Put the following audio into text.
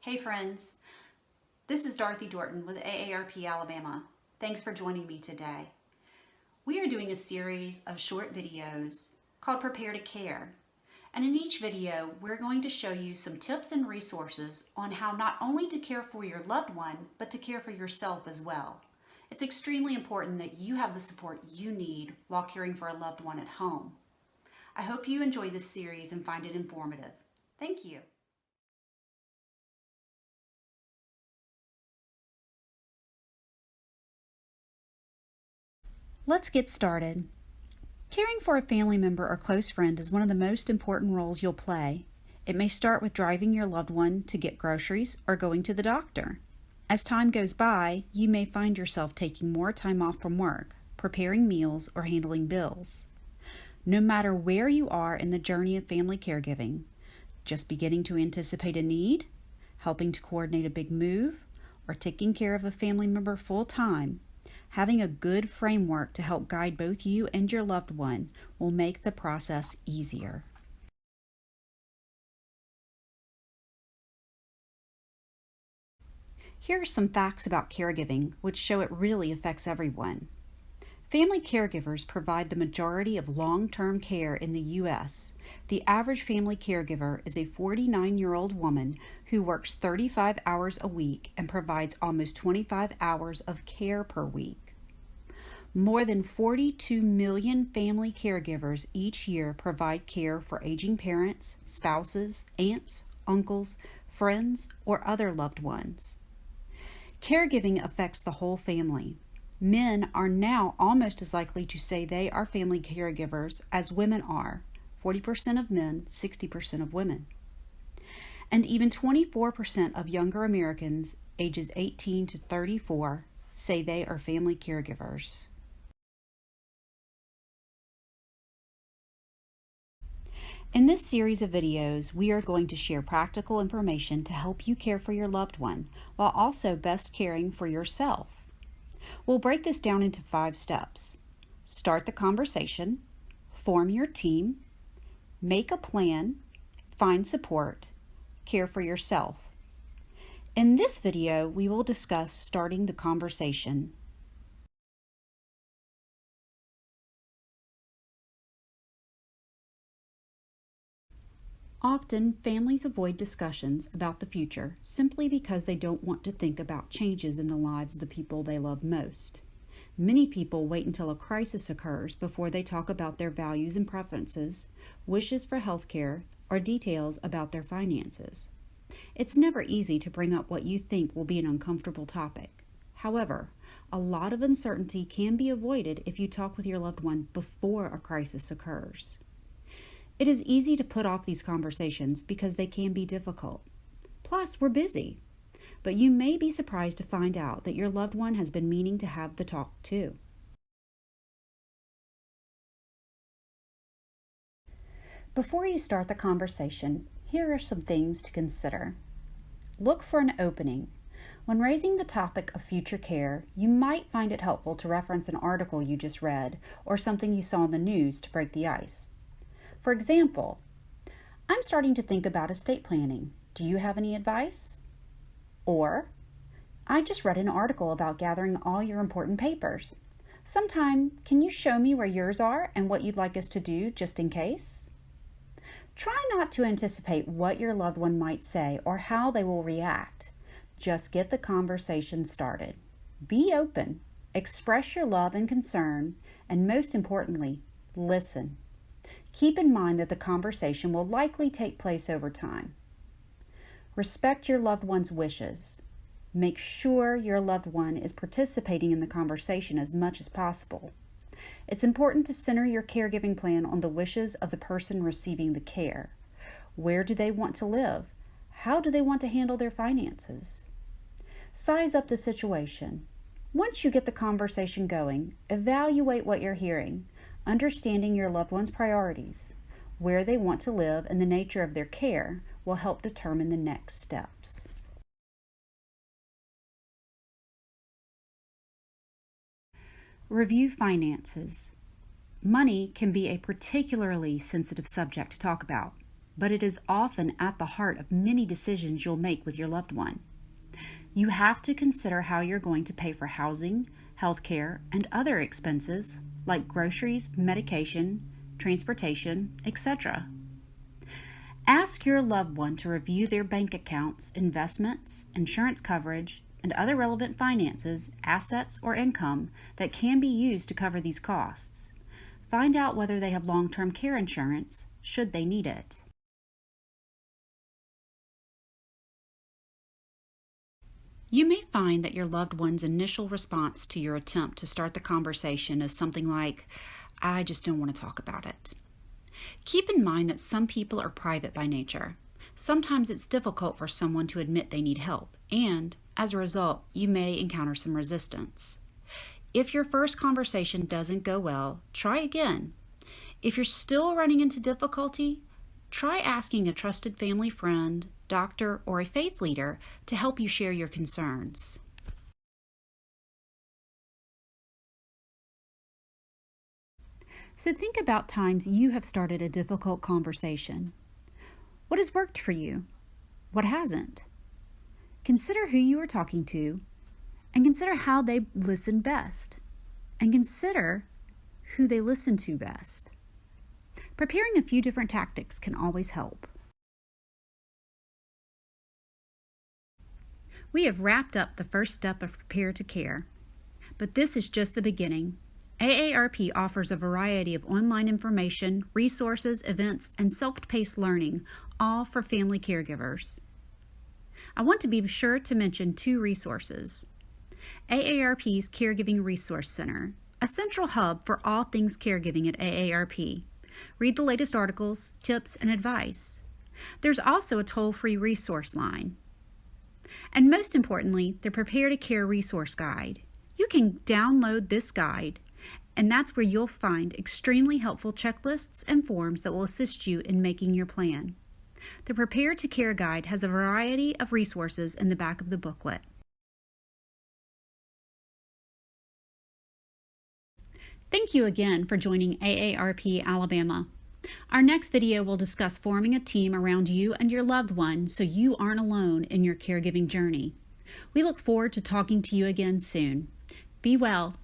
Hey friends, this is Dorothy Dorton with AARP Alabama. Thanks for joining me today. We are doing a series of short videos called Prepare to Care. And in each video, we're going to show you some tips and resources on how not only to care for your loved one, but to care for yourself as well. It's extremely important that you have the support you need while caring for a loved one at home. I hope you enjoy this series and find it informative. Thank you. Let's get started. Caring for a family member or close friend is one of the most important roles you'll play. It may start with driving your loved one to get groceries or going to the doctor. As time goes by, you may find yourself taking more time off from work, preparing meals, or handling bills. No matter where you are in the journey of family caregiving, just beginning to anticipate a need, helping to coordinate a big move, or taking care of a family member full time, having a good framework to help guide both you and your loved one will make the process easier. Here are some facts about caregiving which show it really affects everyone. Family caregivers provide the majority of long-term care in the U.S. The average family caregiver is a 49-year-old woman who works 35 hours a week and provides almost 25 hours of care per week. More than 42 million family caregivers each year provide care for aging parents, spouses, aunts, uncles, friends, or other loved ones. Caregiving affects the whole family. Men are now almost as likely to say they are family caregivers as women are, 40% of men, 60% of women. And even 24% of younger Americans ages 18 to 34 say they are family caregivers. In this series of videos, we are going to share practical information to help you care for your loved one while also best caring for yourself. We'll break this down into 5 steps. Start the conversation, form your team, make a plan, find support, care for yourself. In this video, we will discuss starting the conversation. Often, families avoid discussions about the future simply because they don't want to think about changes in the lives of the people they love most. Many people wait until a crisis occurs before they talk about their values and preferences, wishes for health care, or details about their finances. It's never easy to bring up what you think will be an uncomfortable topic. However, a lot of uncertainty can be avoided if you talk with your loved one before a crisis occurs. It is easy to put off these conversations because they can be difficult. Plus, we're busy. But you may be surprised to find out that your loved one has been meaning to have the talk too. Before you start the conversation, here are some things to consider. Look for an opening. When raising the topic of future care, you might find it helpful to reference an article you just read or something you saw in the news to break the ice. For example, I'm starting to think about estate planning. Do you have any advice? Or, I just read an article about gathering all your important papers. Sometime, can you show me where yours are and what you'd like us to do just in case? Try not to anticipate what your loved one might say or how they will react. Just get the conversation started. Be open, express your love and concern, and most importantly, listen. Keep in mind that the conversation will likely take place over time. Respect your loved one's wishes. Make sure your loved one is participating in the conversation as much as possible. It's important to center your caregiving plan on the wishes of the person receiving the care. Where do they want to live? How do they want to handle their finances? Size up the situation. Once you get the conversation going, evaluate what you're hearing. Understanding your loved one's priorities, where they want to live, and the nature of their care will help determine the next steps. Review finances. Money can be a particularly sensitive subject to talk about. but it is often at the heart of many decisions you'll make with your loved one. You have to consider how you're going to pay for housing, health care, and other expenses like groceries, medication, transportation, etc. Ask your loved one to review their bank accounts, investments, insurance coverage, and other relevant finances, assets, or income that can be used to cover these costs. Find out whether they have long-term care insurance, should they need it. You may find that your loved one's initial response to your attempt to start the conversation is something like, "I just don't want to talk about it." Keep in mind that some people are private by nature. Sometimes it's difficult for someone to admit they need help, and as a result, you may encounter some resistance. If your first conversation doesn't go well, try again. If you're still running into difficulty, try asking a trusted family friend, doctor, or a faith leader to help you share your concerns. So think about times you have started a difficult conversation. What has worked for you? What hasn't? Consider who you are talking to, and consider how they listen best, and consider who they listen to best. Preparing a few different tactics can always help. We have wrapped up the first step of Prepare to Care, but this is just the beginning. AARP offers a variety of online information, resources, events, and self-paced learning, all for family caregivers. I want to be sure to mention 2 resources. AARP's Caregiving Resource Center, a central hub for all things caregiving at AARP. Read the latest articles, tips, and advice. There's also a toll-free resource line. And most importantly, the Prepare to Care Resource Guide. You can download this guide, and that's where you'll find extremely helpful checklists and forms that will assist you in making your plan. The Prepare to Care Guide has a variety of resources in the back of the booklet. Thank you again for joining AARP Alabama. Our next video will discuss forming a team around you and your loved one so you aren't alone in your caregiving journey. We look forward to talking to you again soon. Be well.